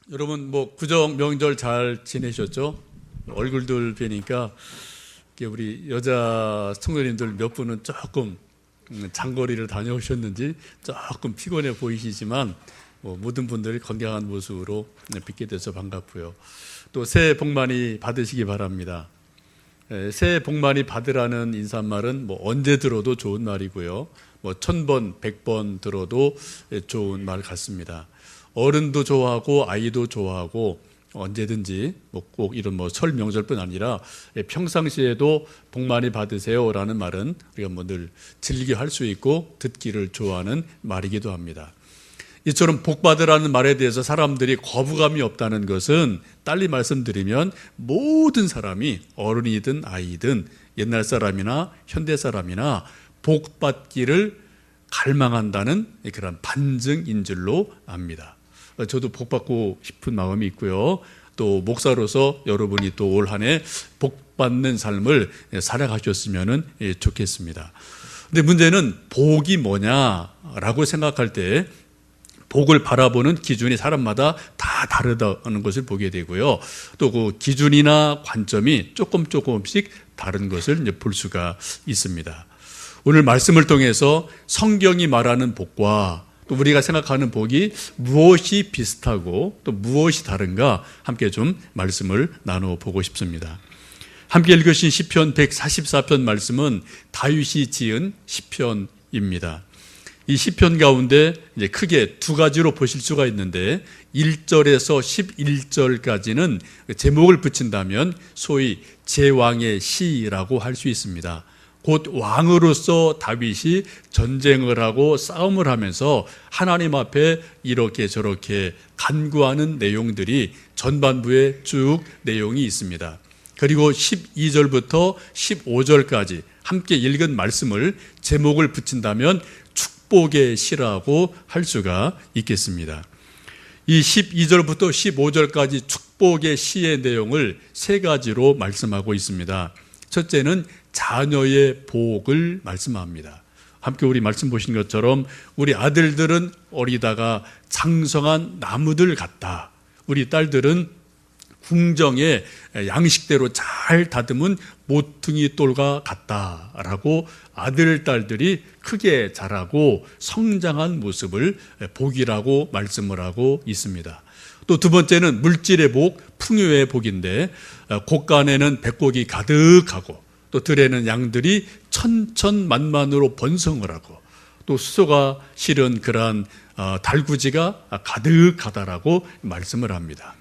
여러분 구정 명절 잘 지내셨죠? 얼굴들 뵈니까 우리 여자 성도님들 몇 분은 조금 장거리를 다녀오셨는지 조금 피곤해 보이시지만 모든 분들이 건강한 모습으로 뵙게 돼서 반갑고요. 또 새해 복 많이 받으시기 바랍니다. 새해 복 많이 받으라는 인사말은 언제 들어도 좋은 말이고요. 1000번, 100번 들어도 좋은 말 같습니다. 어른도 좋아하고 아이도 좋아하고 언제든지 꼭 이런 설 명절뿐 아니라 평상시에도 복 많이 받으세요라는 말은 우리가 늘 즐겨 할 수 있고 듣기를 좋아하는 말이기도 합니다. 이처럼 복 받으라는 말에 대해서 사람들이 거부감이 없다는 것은 딸리 말씀드리면 모든 사람이 어른이든 아이든 옛날 사람이나 현대 사람이나 복 받기를 갈망한다는 그런 반증인 줄로 압니다. 저도 복 받고 싶은 마음이 있고요. 또 목사로서 여러분이 또 올 한 해 복 받는 삶을 살아가셨으면 좋겠습니다. 근데 문제는 복이 뭐냐라고 생각할 때 복을 바라보는 기준이 사람마다 다 다르다는 것을 보게 되고요. 또 그 기준이나 관점이 조금씩 다른 것을 볼 수가 있습니다. 오늘 말씀을 통해서 성경이 말하는 복과 또 우리가 생각하는 복이 무엇이 비슷하고 또 무엇이 다른가 함께 좀 말씀을 나누어 보고 싶습니다. 함께 읽으신 시편 144편 말씀은 다윗이 지은 시편입니다. 이 시편 가운데 이제 크게 두 가지로 보실 수가 있는데 1절에서 11절까지는 제목을 붙인다면 소위 제왕의 시라고 할 수 있습니다. 곧 왕으로서 다윗이 전쟁을 하고 싸움을 하면서 하나님 앞에 이렇게 저렇게 간구하는 내용들이 전반부에 쭉 내용이 있습니다. 그리고 12절부터 15절까지 함께 읽은 말씀을 제목을 붙인다면 축복의 시라고 할 수가 있겠습니다. 이 12절부터 15절까지 축복의 시의 내용을 세 가지로 말씀하고 있습니다. 첫째는 자녀의 복을 말씀합니다. 함께 우리 말씀 보신 것처럼 우리 아들들은 어리다가 장성한 나무들 같다. 우리 딸들은 궁정의 양식대로 잘 다듬은 모퉁이 돌과 같다라고 아들, 딸들이 크게 자라고 성장한 모습을 복이라고 말씀을 하고 있습니다. 또 두 번째는 물질의 복, 풍요의 복인데 곳간에는 백곡이 가득하고 또 들에는 양들이 천천만만으로 번성을 하고 또 수소가 실은 그러한 달구지가 가득하다라고 말씀을 합니다.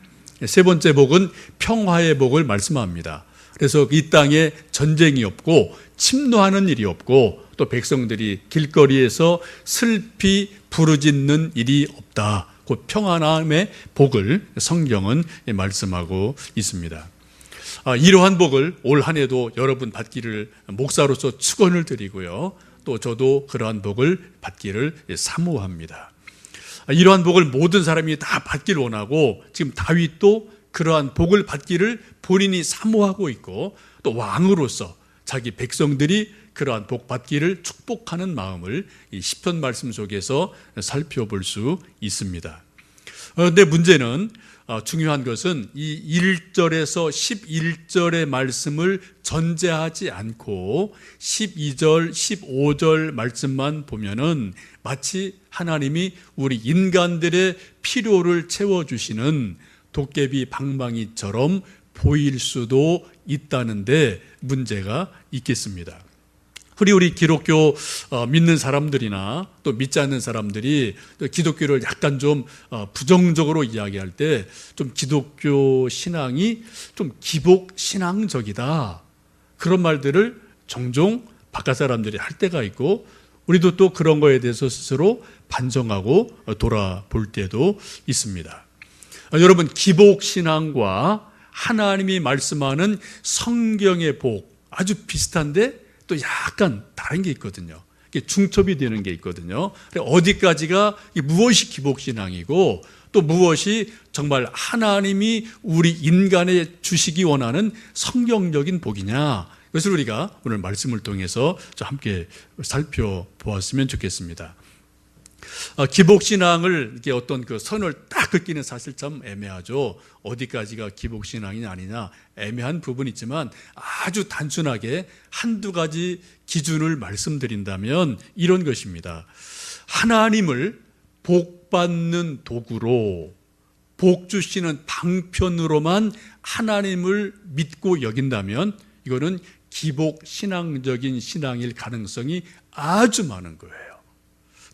세 번째 복은 평화의 복을 말씀합니다. 그래서 이 땅에 전쟁이 없고 침노하는 일이 없고 또 백성들이 길거리에서 슬피 부르짖는 일이 없다. 곧 평안함의 복을 성경은 말씀하고 있습니다. 이러한 복을 올 한 해도 여러분 받기를 목사로서 축원을 드리고요. 또 저도 그러한 복을 받기를 사모합니다. 이러한 복을 모든 사람이 다 받기를 원하고 지금 다윗도 그러한 복을 받기를 본인이 사모하고 있고 또 왕으로서 자기 백성들이 그러한 복 받기를 축복하는 마음을 이 시편 말씀 속에서 살펴볼 수 있습니다. 그런데 문제는 중요한 것은 이 1절에서 11절의 말씀을 전제하지 않고 12절, 15절 말씀만 보면은 마치 하나님이 우리 인간들의 필요를 채워주시는 도깨비 방망이처럼 보일 수도 있다는데 문제가 있겠습니다. 우리 기독교 믿는 사람들이나 또 믿지 않는 사람들이 기독교를 약간 좀 부정적으로 이야기할 때 좀 기독교 신앙이 좀 기복 신앙적이다. 그런 말들을 종종 바깥 사람들이 할 때가 있고 우리도 또 그런 거에 대해서 스스로 반성하고 돌아볼 때도 있습니다. 여러분, 기복 신앙과 하나님이 말씀하는 성경의 복 아주 비슷한데 또 약간 다른 게 있거든요. 중첩이 되는 게 있거든요. 어디까지가 무엇이 기복신앙이고 또 무엇이 정말 하나님이 우리 인간에 주시기 원하는 성경적인 복이냐, 이것을 우리가 오늘 말씀을 통해서 함께 살펴보았으면 좋겠습니다. 기복신앙을 이렇게 어떤 그 선을 딱 긋기는 사실 참 애매하죠. 어디까지가 기복신앙이냐 아니냐 애매한 부분이 있지만 아주 단순하게 한두 가지 기준을 말씀드린다면 이런 것입니다. 하나님을 복받는 도구로, 복 주시는 방편으로만 하나님을 믿고 여긴다면 이거는 기복신앙적인 신앙일 가능성이 아주 많은 거예요.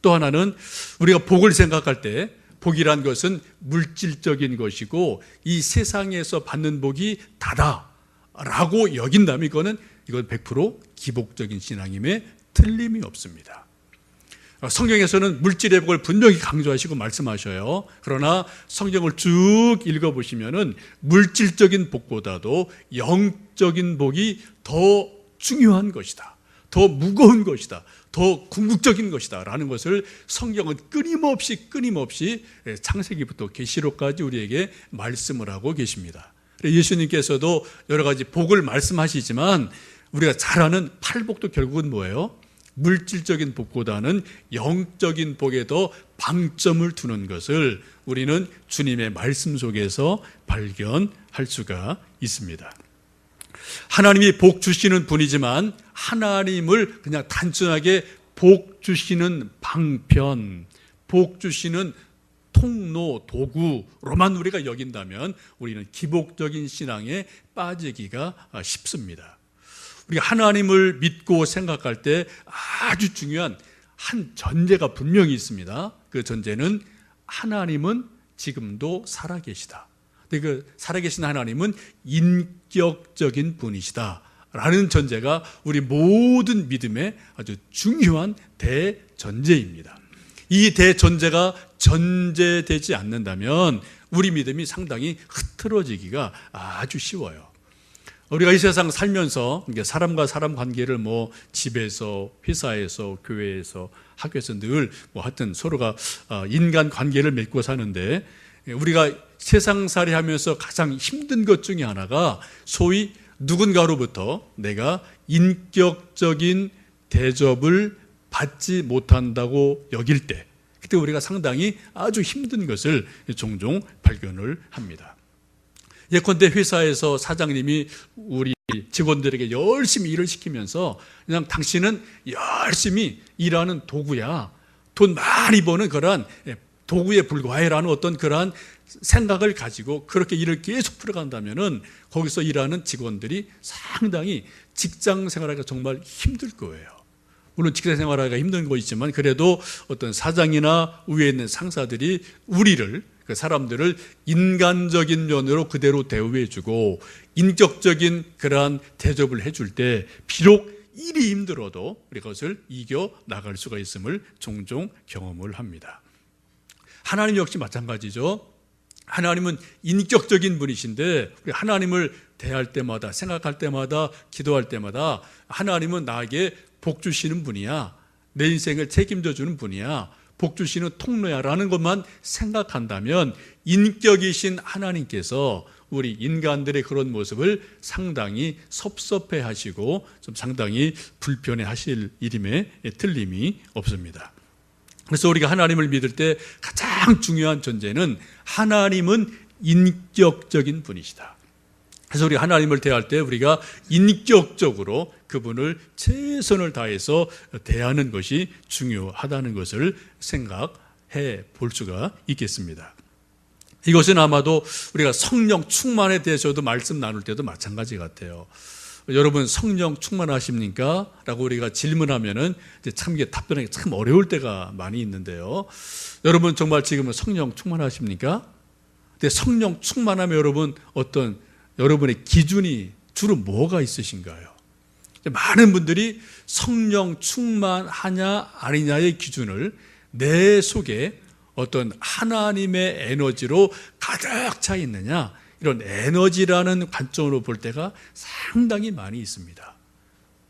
또 하나는 우리가 복을 생각할 때 복이란 것은 물질적인 것이고 이 세상에서 받는 복이 다다라고 여긴다면 이건 100% 기복적인 신앙임에 틀림이 없습니다. 성경에서는 물질의 복을 분명히 강조하시고 말씀하셔요. 그러나 성경을 쭉 읽어보시면은 물질적인 복보다도 영적인 복이 더 중요한 것이다, 더 무거운 것이다, 더 궁극적인 것이다 라는 것을 성경은 끊임없이 창세기부터 계시록까지 우리에게 말씀을 하고 계십니다. 예수님께서도 여러 가지 복을 말씀하시지만 우리가 잘 아는 팔복도 결국은 뭐예요? 물질적인 복보다는 영적인 복에 더 방점을 두는 것을 우리는 주님의 말씀 속에서 발견할 수가 있습니다. 하나님이 복 주시는 분이지만 하나님을 그냥 단순하게 복 주시는 방편, 복 주시는 통로, 도구로만 우리가 여긴다면 우리는 기복적인 신앙에 빠지기가 쉽습니다. 우리가 하나님을 믿고 생각할 때 아주 중요한 한 전제가 분명히 있습니다. 그 전제는 하나님은 지금도 살아계시다. 그 살아계신 하나님은 인격적인 분이시다 라는 전제가 우리 모든 믿음의 아주 중요한 대전제입니다. 이 대전제가 전제되지 않는다면 우리 믿음이 상당히 흐트러지기가 아주 쉬워요. 우리가 이 세상 살면서 사람과 사람 관계를 집에서, 회사에서, 교회에서, 학교에서 늘 하여튼 서로가 인간 관계를 맺고 사는데 우리가 세상살이 하면서 가장 힘든 것 중에 하나가 소위 누군가로부터 내가 인격적인 대접을 받지 못한다고 여길 때, 그때 우리가 상당히 아주 힘든 것을 종종 발견을 합니다. 예컨대 회사에서 사장님이 우리 직원들에게 열심히 일을 시키면서 그냥 당신은 열심히 일하는 도구야, 돈 많이 버는 그러한 도구에 불과해라는 어떤 그러한 생각을 가지고 그렇게 일을 계속 풀어간다면은 거기서 일하는 직원들이 상당히 직장 생활하기가 정말 힘들 거예요. 물론 직장 생활하기가 힘든 거 있지만 그래도 어떤 사장이나 위에 있는 상사들이 우리를, 그 사람들을 인간적인 면으로 그대로 대우해주고 인격적인 그러한 대접을 해줄 때 비록 일이 힘들어도 우리 그것을 이겨 나갈 수가 있음을 종종 경험을 합니다. 하나님 역시 마찬가지죠. 하나님은 인격적인 분이신데 우리 하나님을 대할 때마다, 생각할 때마다, 기도할 때마다 하나님은 나에게 복 주시는 분이야, 내 인생을 책임져 주는 분이야, 복 주시는 통로야 라는 것만 생각한다면 인격이신 하나님께서 우리 인간들의 그런 모습을 상당히 섭섭해 하시고 좀 상당히 불편해 하실 일임에 틀림이 없습니다. 그래서 우리가 하나님을 믿을 때 가장 중요한 전제는 하나님은 인격적인 분이시다. 그래서 우리 하나님을 대할 때 우리가 인격적으로 그분을 최선을 다해서 대하는 것이 중요하다는 것을 생각해 볼 수가 있겠습니다. 이것은 아마도 우리가 성령 충만에 대해서도 말씀 나눌 때도 마찬가지 같아요. 여러분 성령 충만하십니까? 라고 우리가 질문하면은 참 이게 답변하기 참 어려울 때가 많이 있는데요. 여러분 정말 지금은 성령 충만하십니까? 근데 성령 충만하면 여러분 어떤 여러분의 기준이 주로 뭐가 있으신가요? 많은 분들이 성령 충만하냐 아니냐의 기준을 내 속에 어떤 하나님의 에너지로 가득 차 있느냐, 이런 에너지라는 관점으로 볼 때가 상당히 많이 있습니다.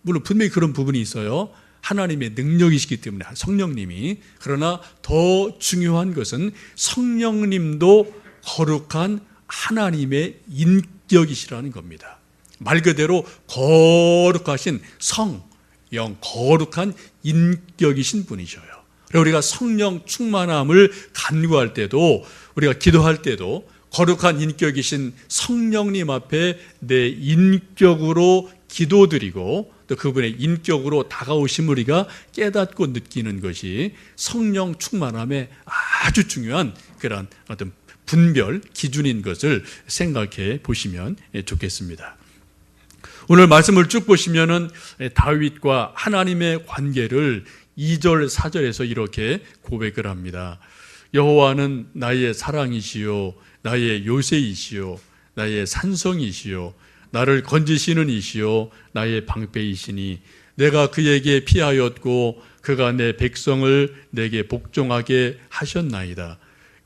물론 분명히 그런 부분이 있어요. 하나님의 능력이시기 때문에 성령님이. 그러나 더 중요한 것은 성령님도 거룩한 하나님의 인격이시라는 겁니다. 말 그대로 거룩하신 성, 영, 거룩한 인격이신 분이셔요. 우리가 성령 충만함을 간구할 때도, 우리가 기도할 때도 거룩한 인격이신 성령님 앞에 내 인격으로 기도드리고 또 그분의 인격으로 다가오심을 우리가 깨닫고 느끼는 것이 성령 충만함의 아주 중요한 그런 어떤 분별 기준인 것을 생각해 보시면 좋겠습니다. 오늘 말씀을 쭉 보시면은 다윗과 하나님의 관계를 2절 4절에서 이렇게 고백을 합니다. 여호와는 나의 사랑이시요 나의 요새이시요 나의 산성이시요 나를 건지시는 이시요 나의 방패이시니 내가 그에게 피하였고 그가 내 백성을 내게 복종하게 하셨나이다.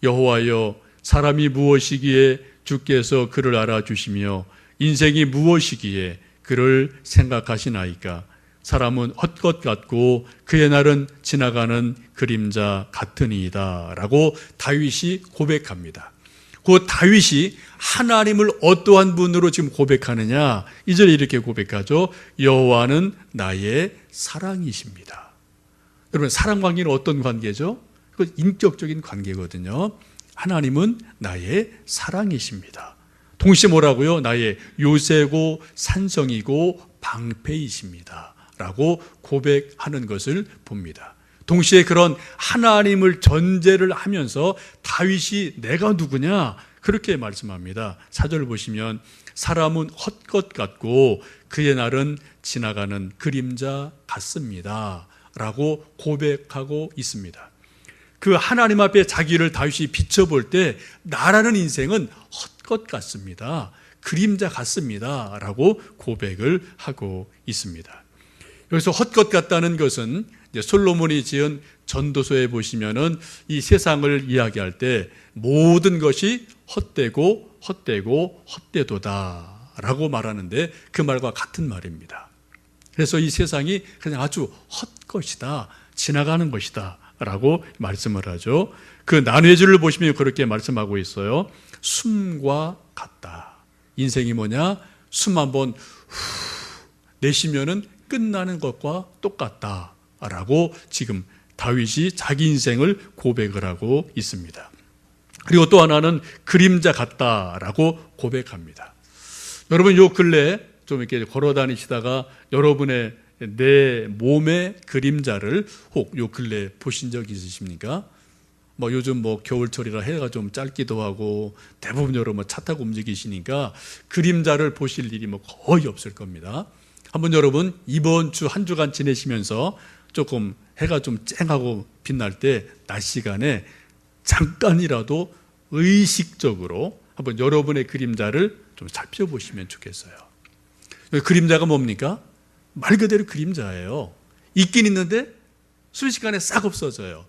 여호와여, 사람이 무엇이기에 주께서 그를 알아주시며 인생이 무엇이기에 그를 생각하시나이까. 사람은 헛것 같고 그의 날은 지나가는 그림자 같으니이다 라고 다윗이 고백합니다. 그 다윗이 하나님을 어떠한 분으로 지금 고백하느냐, 이절에 이렇게 고백하죠. 여호와는 나의 사랑이십니다. 여러분, 사랑 관계는 어떤 관계죠? 그건 인격적인 관계거든요. 하나님은 나의 사랑이십니다. 동시에 뭐라고요? 나의 요새고 산성이고 방패이십니다 라고 고백하는 것을 봅니다. 동시에 그런 하나님을 전제를 하면서 다윗이 내가 누구냐? 그렇게 말씀합니다. 4절 보시면 사람은 헛것 같고 그의 날은 지나가는 그림자 같습니다 라고 고백하고 있습니다. 그 하나님 앞에 자기를 다윗이 비춰볼 때 나라는 인생은 헛것 같습니다. 그림자 같습니다 라고 고백을 하고 있습니다. 여기서 헛것 같다는 것은 솔로몬이 지은 전도서에 보시면은 이 세상을 이야기할 때 모든 것이 헛되고 헛되고 헛되도다 라고 말하는데 그 말과 같은 말입니다. 그래서 이 세상이 그냥 아주 헛것이다, 지나가는 것이다 라고 말씀을 하죠. 그 난회주를 보시면 그렇게 말씀하고 있어요. 숨과 같다. 인생이 뭐냐? 숨 한번 내쉬면은 끝나는 것과 똑같다 라고 지금 다윗이 자기 인생을 고백을 하고 있습니다. 그리고 또 하나는 그림자 같다라고 고백합니다. 여러분, 요 근래 좀 이렇게 걸어 다니시다가 여러분의 내 몸의 그림자를 혹 요 근래 보신 적 있으십니까? 뭐 요즘 뭐 겨울철이라 해가 좀 짧기도 하고 대부분 여러분 차 타고 움직이시니까 그림자를 보실 일이 뭐 거의 없을 겁니다. 한번 여러분 이번 주 한 주간 지내시면서 조금 해가 좀 쨍하고 빛날 때 낮 시간에 잠깐이라도 의식적으로 한번 여러분의 그림자를 좀 살펴보시면 좋겠어요. 그림자가 뭡니까? 말 그대로 그림자예요. 있긴 있는데 순식간에 싹 없어져요.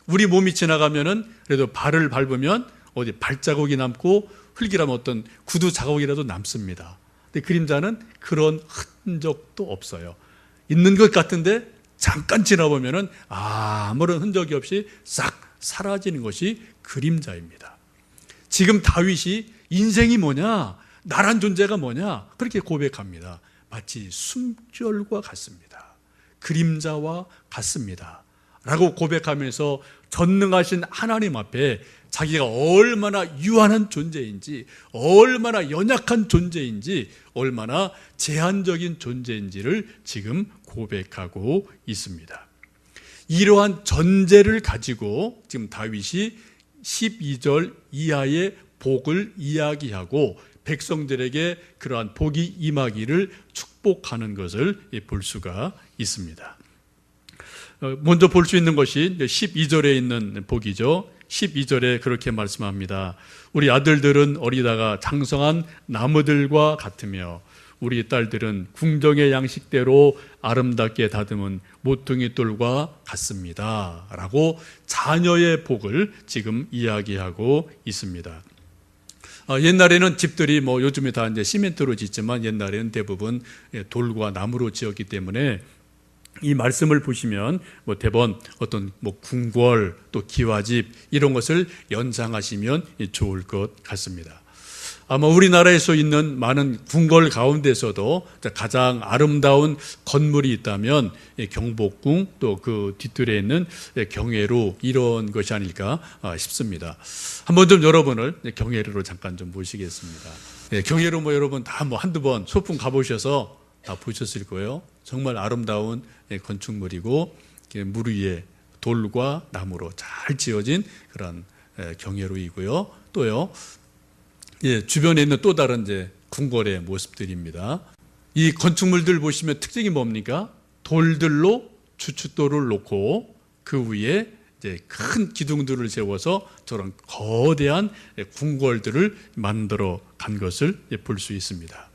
우리 몸이 지나가면은 그래도 발을 밟으면 어디 발자국이 남고 흙이라면 어떤 구두 자국이라도 남습니다. 근데 그림자는 그런 흔적도 없어요. 있는 것 같은데 잠깐 지나보면은 아무런 흔적이 없이 싹 사라지는 것이 그림자입니다. 지금 다윗이 인생이 뭐냐, 나란 존재가 뭐냐 그렇게 고백합니다. 마치 숨결과 같습니다. 그림자와 같습니다 라고 고백하면서 전능하신 하나님 앞에 자기가 얼마나 유한한 존재인지, 얼마나 연약한 존재인지, 얼마나 제한적인 존재인지를 지금 고백하고 있습니다. 이러한 전제를 가지고 지금 다윗이 12절 이하의 복을 이야기하고 백성들에게 그러한 복이 임하기를 축복하는 것을 볼 수가 있습니다. 먼저 볼 수 있는 것이 12절에 있는 복이죠. 12절에 그렇게 말씀합니다. 우리 아들들은 어리다가 장성한 나무들과 같으며 우리 딸들은 궁정의 양식대로 아름답게 다듬은 모퉁이 돌과 같습니다 라고 자녀의 복을 지금 이야기하고 있습니다. 옛날에는 집들이 뭐 요즘에 다 이제 시멘트로 짓지만 옛날에는 대부분 돌과 나무로 지었기 때문에 이 말씀을 보시면 뭐 대번 어떤 뭐 궁궐 또 기와집 이런 것을 연상하시면 좋을 것 같습니다. 아마 우리나라에서 있는 많은 궁궐 가운데서도 가장 아름다운 건물이 있다면 경복궁, 또 그 뒷뜰에 있는 경회로, 이런 것이 아닐까 싶습니다. 한번 좀 여러분을 경회로로 잠깐 좀 모시겠습니다. 경회로 뭐 여러분 다 뭐 한두 번 소풍 가보셔서 다 보셨을 거예요. 정말 아름다운 건축물이고, 물 위에 돌과 나무로 잘 지어진 그런 경회로이고요. 또요, 주변에 있는 또 다른 이제 궁궐의 모습들입니다. 이 건축물들 보시면 특징이 뭡니까? 돌들로 주춧돌을 놓고 그 위에 이제 큰 기둥들을 세워서 저런 거대한 궁궐들을 만들어 간 것을 볼 수 있습니다.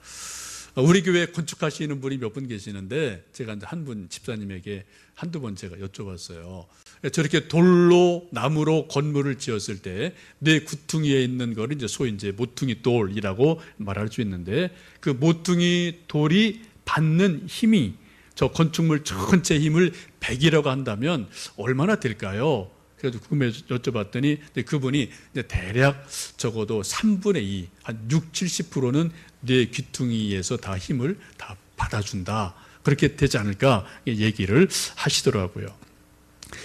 우리 교회 건축하시는 분이 몇 분 계시는데, 제가 이제 한 분 집사님에게 한두 번 제가 여쭤봤어요. 저렇게 돌로 나무로 건물을 지었을 때 내 구퉁이에 있는 거를 이제 소위 이제 모퉁이 돌이라고 말할 수 있는데, 그 모퉁이 돌이 받는 힘이 저 건축물 전체 힘을 100이라고 한다면 얼마나 될까요? 그래서 궁금해서 여쭤봤더니 그분이 대략 적어도 3분의 2, 한 6, 70%는 내 귀퉁이에서 다 힘을 다 받아준다. 그렇게 되지 않을까 얘기를 하시더라고요.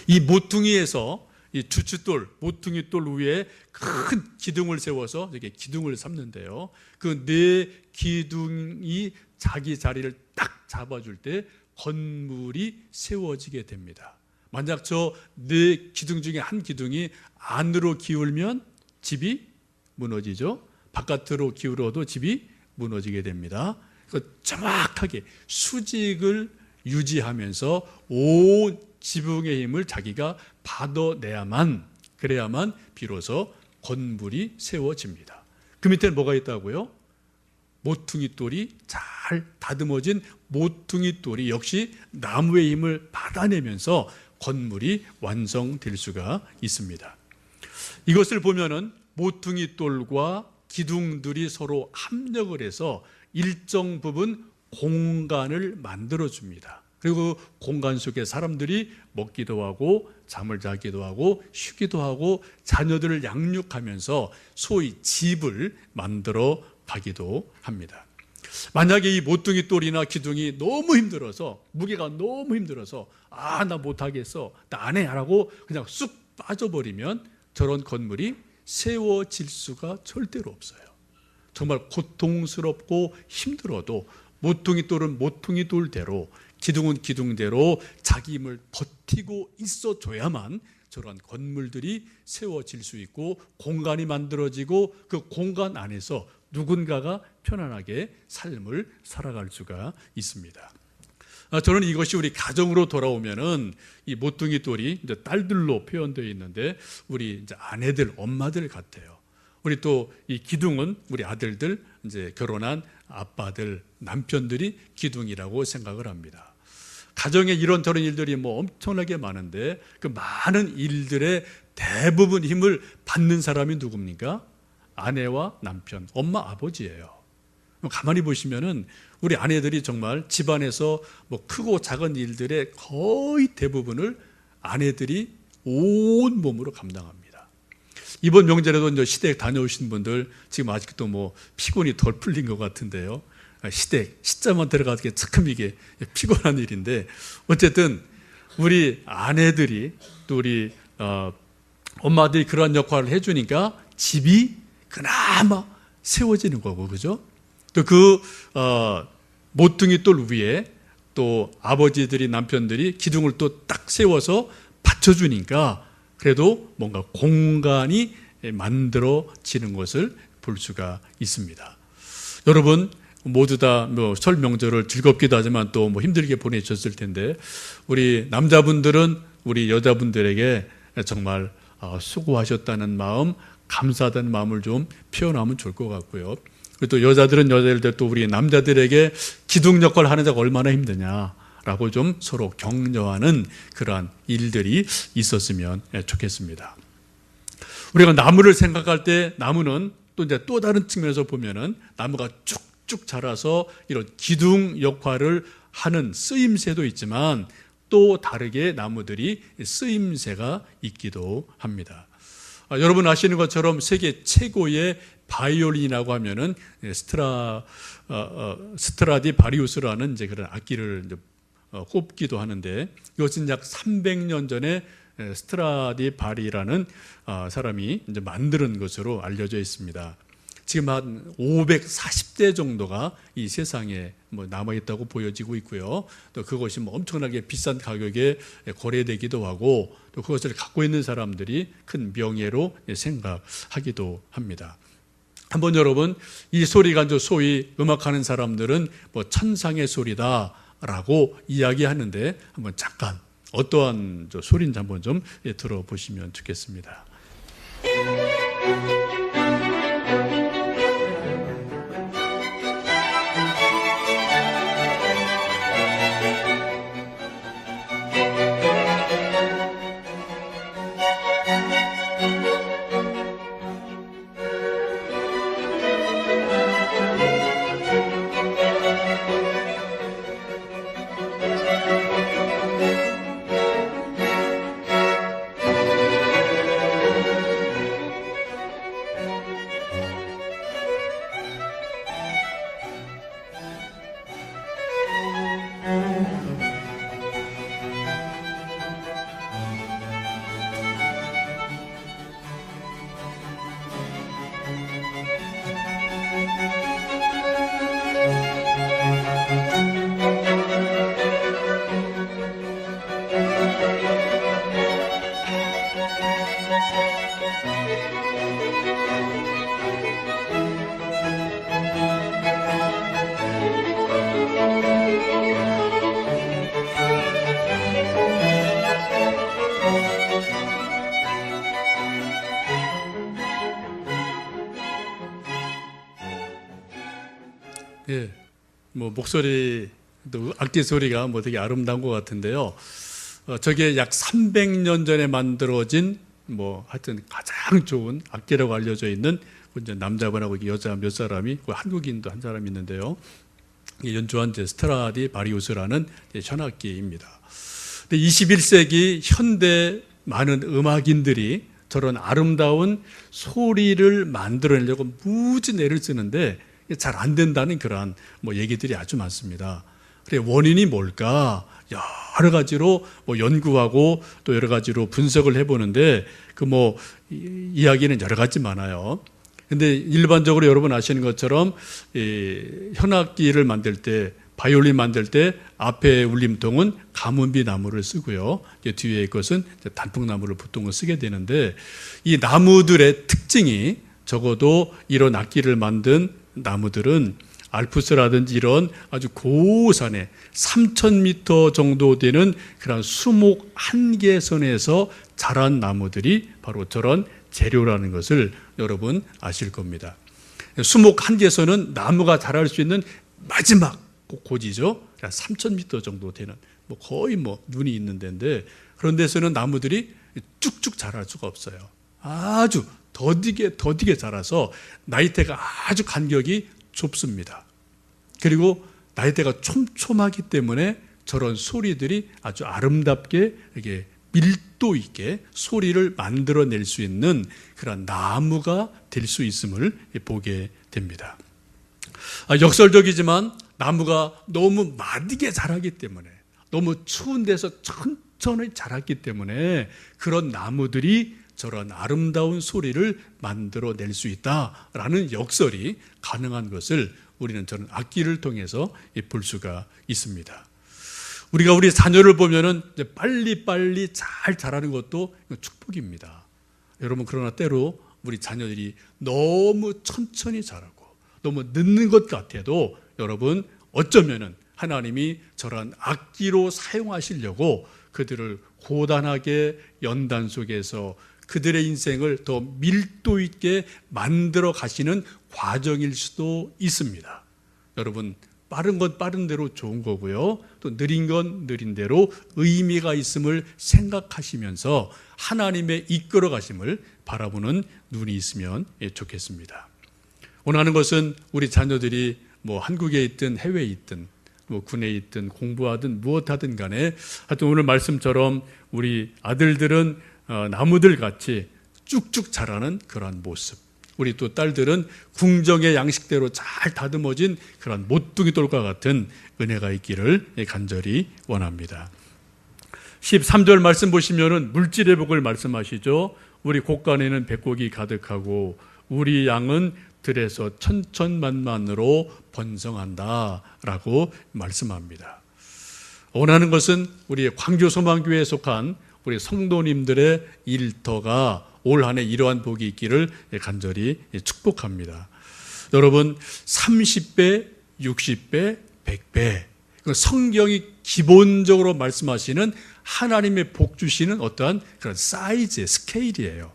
이 모퉁이에서 이 주춧돌, 모퉁이 돌 위에 큰 기둥을 세워서 이렇게 기둥을 삼는데요. 그 네 기둥이 자기 자리를 딱 잡아줄 때 건물이 세워지게 됩니다. 만약 저 네 기둥 중에 한 기둥이 안으로 기울면 집이 무너지죠. 바깥으로 기울어도 집이 무너지게 됩니다. 정확하게 수직을 유지하면서 온 지붕의 힘을 자기가 받아내야만, 그래야만 비로소 건물이 세워집니다. 그 밑에는 뭐가 있다고요? 모퉁이 돌이 잘 다듬어진 모퉁이 돌이 역시 나무의 힘을 받아내면서 건물이 완성될 수가 있습니다. 이것을 보면은 모퉁이 돌과 기둥들이 서로 합력을 해서 일정 부분 공간을 만들어줍니다. 그리고 공간 속에 사람들이 먹기도 하고 잠을 자기도 하고 쉬기도 하고 자녀들을 양육하면서 소위 집을 만들어 가기도 합니다. 만약에 이 모퉁이 돌이나 기둥이 너무 힘들어서, 무게가 너무 힘들어서 나 못하겠어, 나 안 해 하라고 그냥 쑥 빠져버리면 저런 건물이 세워질 수가 절대로 없어요. 정말 고통스럽고 힘들어도 모퉁이 돌은 모퉁이 돌대로, 기둥은 기둥대로 자기 힘을 버티고 있어줘야만 저런 건물들이 세워질 수 있고 공간이 만들어지고 그 공간 안에서 누군가가 편안하게 삶을 살아갈 수가 있습니다. 저는 이것이 우리 가정으로 돌아오면은 이 모퉁이 돌이 이제 딸들로 표현되어 있는데 우리 이제 아내들, 엄마들 같아요. 우리 또 이 기둥은 우리 아들들, 이제 결혼한 아빠들, 남편들이 기둥이라고 생각을 합니다. 가정에 이런저런 일들이 뭐 엄청나게 많은데 그 많은 일들의 대부분 힘을 받는 사람이 누굽니까? 아내와 남편, 엄마, 아버지예요. 가만히 보시면은 우리 아내들이 정말 집안에서 뭐 크고 작은 일들의 거의 대부분을 아내들이 온 몸으로 감당합니다. 이번 명절에도 이제 시댁 다녀오신 분들 지금 아직도 뭐 피곤이 덜 풀린 것 같은데요. 시댁, 시자만 들어가게 참 이게 피곤한 일인데, 어쨌든 우리 아내들이 또 우리 엄마들이 그러한 역할을 해주니까 집이 그나마 세워지는 거고, 그죠? 또 그 모퉁이 돌 위에 또 아버지들이, 남편들이 기둥을 또 딱 세워서 받쳐주니까 그래도 뭔가 공간이 만들어지는 것을 볼 수가 있습니다. 여러분 모두 다 뭐 설 명절을 즐겁기도 하지만 또 뭐 힘들게 보내셨을 텐데, 우리 남자분들은 우리 여자분들에게 정말 수고하셨다는 마음, 감사하다는 마음을 좀 표현하면 좋을 것 같고요. 그리고 또 여자들은 여자들, 또 우리 남자들에게 기둥 역할을 하는 자가 얼마나 힘드냐라고 좀 서로 격려하는 그러한 일들이 있었으면 좋겠습니다. 우리가 나무를 생각할 때 나무는 또 이제 또 다른 측면에서 보면은 나무가 쭉 자라서 이런 기둥 역할을 하는 쓰임새도 있지만 또 다르게 나무들이 쓰임새가 있기도 합니다. 여러분 아시는 것처럼 세계 최고의 바이올린이라고 하면은 스트라디바리우스라는 이제 그런 악기를 이제 꼽기도 하는데, 이것은 약 300년 전에 스트라디바리라는 사람이 이제 만드는 것으로 알려져 있습니다. 지금 한 540대 정도가 이 세상에 남아 있다고 보여지고 있고요. 또 그것이 엄청나게 비싼 가격에 거래되기도 하고, 또 그것을 갖고 있는 사람들이 큰 명예로 생각하기도 합니다. 한번 여러분, 이 소리가 이제 소위 음악하는 사람들은 천상의 소리다라고 이야기하는데, 한번 잠깐 어떠한 소리인지 한번 좀 들어보시면 좋겠습니다. 예, 목소리, 또 악기 소리가 되게 아름다운 것 같은데요. 저게 약 300년 전에 만들어진 하여튼 가장 좋은 악기라고 알려져 있는 남자분하고 여자 몇 사람이, 한국인도 한 사람이 있는데요. 연주한 스트라디바리우스라는 현악기입니다. 21세기 현대 많은 음악인들이 저런 아름다운 소리를 만들어내려고 무지 애를 쓰는데 잘 안 된다는 그러한 얘기들이 아주 많습니다. 그래, 원인이 뭘까? 여러 가지로 연구하고 또 여러 가지로 분석을 해보는데 이야기는 여러 가지 많아요. 근데 일반적으로 여러분 아시는 것처럼 현악기를 만들 때, 바이올린 만들 때 앞에 울림통은 가문비 나무를 쓰고요. 뒤에 것은 단풍나무를 보통은 쓰게 되는데, 이 나무들의 특징이, 적어도 이런 악기를 만든 나무들은 알프스라든지 이런 아주 고산에 3,000m 정도 되는 그런 수목 한계선에서 자란 나무들이 바로 저런 재료라는 것을 여러분 아실 겁니다. 수목 한계선은 나무가 자랄 수 있는 마지막 고지죠. 3,000m 정도 되는 거의 눈이 있는 데인데, 그런 데서는 나무들이 쭉쭉 자랄 수가 없어요. 아주 더디게 자라서 나이대가 아주 간격이 좁습니다. 그리고 나이대가 촘촘하기 때문에 저런 소리들이 아주 아름답게 이렇게 밀도 있게 소리를 만들어낼 수 있는 그런 나무가 될 수 있음을 보게 됩니다. 역설적이지만 나무가 너무 마디게 자라기 때문에, 너무 추운 데서 천천히 자랐기 때문에 그런 나무들이 저런 아름다운 소리를 만들어낼 수 있다라는 역설이 가능한 것을 우리는 저는 악기를 통해서 볼 수가 있습니다. 우리가 우리 자녀를 보면은 빨리빨리 잘 자라는 것도 축복입니다. 여러분, 그러나 때로 우리 자녀들이 너무 천천히 자라고 너무 늦는 것 같아도, 여러분, 어쩌면은 하나님이 저런 악기로 사용하시려고 그들을 고단하게 연단 속에서 그들의 인생을 더 밀도 있게 만들어 가시는 과정일 수도 있습니다. 여러분, 빠른 건 빠른 대로 좋은 거고요, 또 느린 건 느린 대로 의미가 있음을 생각하시면서 하나님의 이끌어 가심을 바라보는 눈이 있으면 좋겠습니다. 원하는 것은 우리 자녀들이 한국에 있든 해외에 있든 군에 있든 공부하든 무엇하든 간에, 하여튼 오늘 말씀처럼 우리 아들들은 나무들 같이 쭉쭉 자라는 그러한 모습, 우리 또 딸들은 궁정의 양식대로 잘 다듬어진 그런 모퉁이 돌과 같은 은혜가 있기를 간절히 원합니다. 13절 말씀 보시면은 물질의 복을 말씀하시죠. 우리 곳간에는 백곡이 가득하고 우리 양은 들에서 천천만만으로 번성한다라고 말씀합니다. 원하는 것은 우리 광교소망교회에 속한 우리 성도님들의 일터가 올 한 해 이러한 복이 있기를 간절히 축복합니다. 여러분 30배, 60배, 100배 성경이 기본적으로 말씀하시는 하나님의 복 주시는 어떠한 그런 사이즈의 스케일이에요.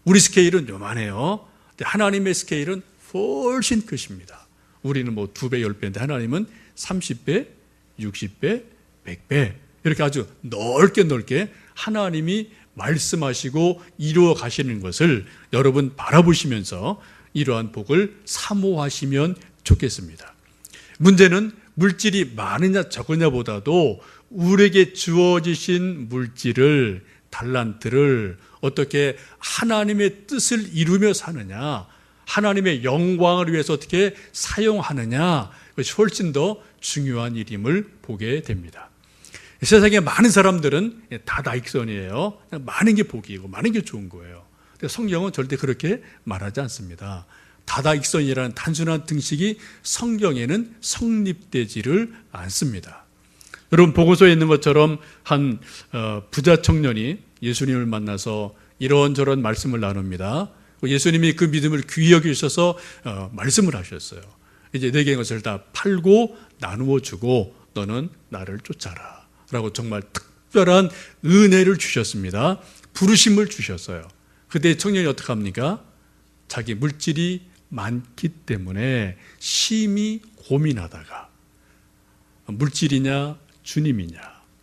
우리 스케일은 요만해요. 근데 하나님의 스케일은 훨씬 크십니다. 우리는 뭐 2배, 10배인데 하나님은 30배, 60배, 100배 이렇게 아주 넓게 하나님이 말씀하시고 이루어 가시는 것을 여러분 바라보시면서 이러한 복을 사모하시면 좋겠습니다. 문제는 물질이 많으냐 적으냐보다도 우리에게 주어지신 물질을, 달란트를 어떻게 하나님의 뜻을 이루며 사느냐, 하나님의 영광을 위해서 어떻게 사용하느냐, 그것이 훨씬 더 중요한 일임을 보게 됩니다. 세상에 많은 사람들은 다 다익선이에요. 많은 게 복이고 많은 게 좋은 거예요. 근데 성경은 절대 그렇게 말하지 않습니다. 다다익선이라는 단순한 등식이 성경에는 성립되지를 않습니다. 여러분 보고서에 있는 것처럼 한 부자 청년이 예수님을 만나서 이런저런 말씀을 나눕니다. 예수님이 그 믿음을 귀히 여기셔서 말씀을 하셨어요. 이제 내게 것을 다 팔고 나누어 주고 너는 나를 쫓아라 라고 정말 특별한 은혜를 주셨습니다. 부르심을 주셨어요. 그때 청년이 어떻게 합니까? 자기 물질이 많기 때문에 심히 고민하다가 물질이냐 주님이냐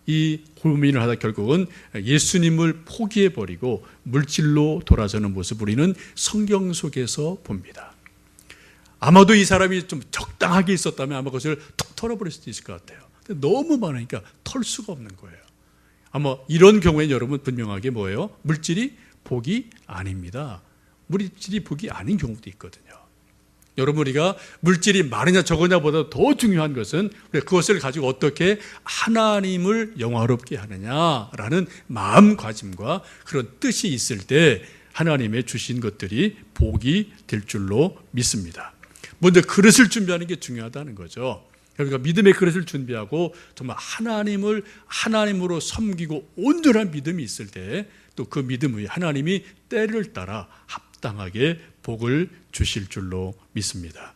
이 고민을 하다 결국은 예수님을 포기해버리고 물질로 돌아서는 모습을 우리는 성경 속에서 봅니다. 아마도 이 사람이 좀 적당하게 있었다면 아마 그것을 툭 털어버릴 수도 있을 것 같아요. 근데 너무 많으니까 털 수가 없는 거예요. 아마 이런 경우에 여러분 분명하게 뭐예요? 물질이 복이 아닙니다. 물질이 복이 아닌 경우도 있거든요. 여러분 우리가 물질이 많으냐 적으냐보다 더 중요한 것은 그것을 가지고 어떻게 하나님을 영화롭게 하느냐라는 마음가짐과 그런 뜻이 있을 때 하나님의 주신 것들이 복이 될 줄로 믿습니다. 먼저 그릇을 준비하는 게 중요하다는 거죠. 그러니까 믿음의 그릇을 준비하고 정말 하나님을 하나님으로 섬기고 온전한 믿음이 있을 때 또 그 믿음의 하나님이 때를 따라 합당하게 복을 주실 줄로 믿습니다.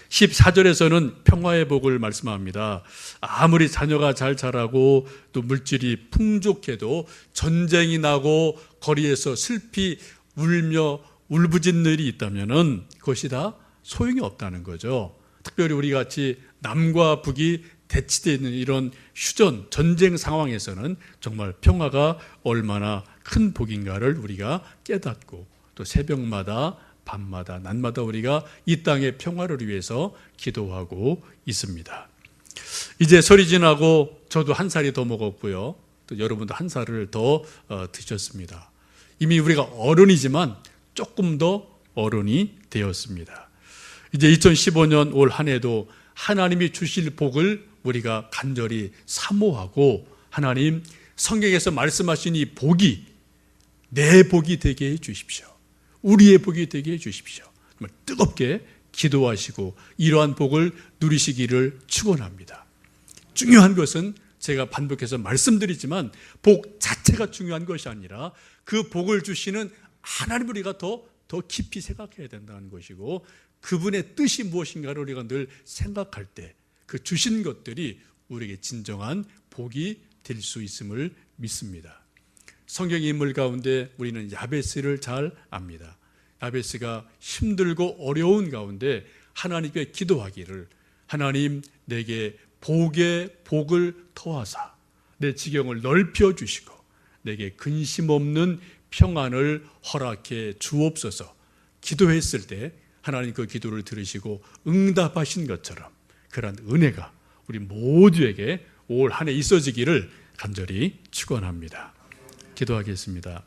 14절에서는 평화의 복을 말씀합니다. 아무리 자녀가 잘 자라고 또 물질이 풍족해도 전쟁이 나고 거리에서 슬피 울며 울부짖는 일이 있다면 그것이 다 소용이 없다는 거죠. 특별히 우리 같이 남과 북이 대치되어 있는 이런 휴전, 전쟁 상황에서는 정말 평화가 얼마나 큰 복인가를 우리가 깨닫고 또 새벽마다 밤마다 낮마다 우리가 이 땅의 평화를 위해서 기도하고 있습니다. 이제 설이 지나고 저도 한 살이 더 먹었고요. 또 여러분도 한 살을 더 드셨습니다. 이미 우리가 어른이지만 조금 더 어른이 되었습니다. 이제 2015년 올 한 해도 하나님이 주실 복을 우리가 간절히 사모하고 하나님 성경에서 말씀하신 이 복이 내 복이 되게 해 주십시오. 우리의 복이 되게 해 주십시오. 정말 뜨겁게 기도하시고 이러한 복을 누리시기를 축원합니다. 중요한 것은 제가 반복해서 말씀드리지만 복 자체가 중요한 것이 아니라 그 복을 주시는 하나님을 우리가 더 깊이 생각해야 된다는 것이고 그분의 뜻이 무엇인가를 우리가 늘 생각할 때 그 주신 것들이 우리에게 진정한 복이 될 수 있음을 믿습니다. 성경의 인물 가운데 우리는 야베스를 잘 압니다. 야베스가 힘들고 어려운 가운데 하나님께 기도하기를 하나님 내게 복의 복을 더하사 내 지경을 넓혀 주시고 내게 근심 없는 평안을 허락해 주옵소서 기도했을 때 하나님 그 기도를 들으시고 응답하신 것처럼 그런 은혜가 우리 모두에게 올 한 해 있어지기를 간절히 축원합니다. 기도하겠습니다.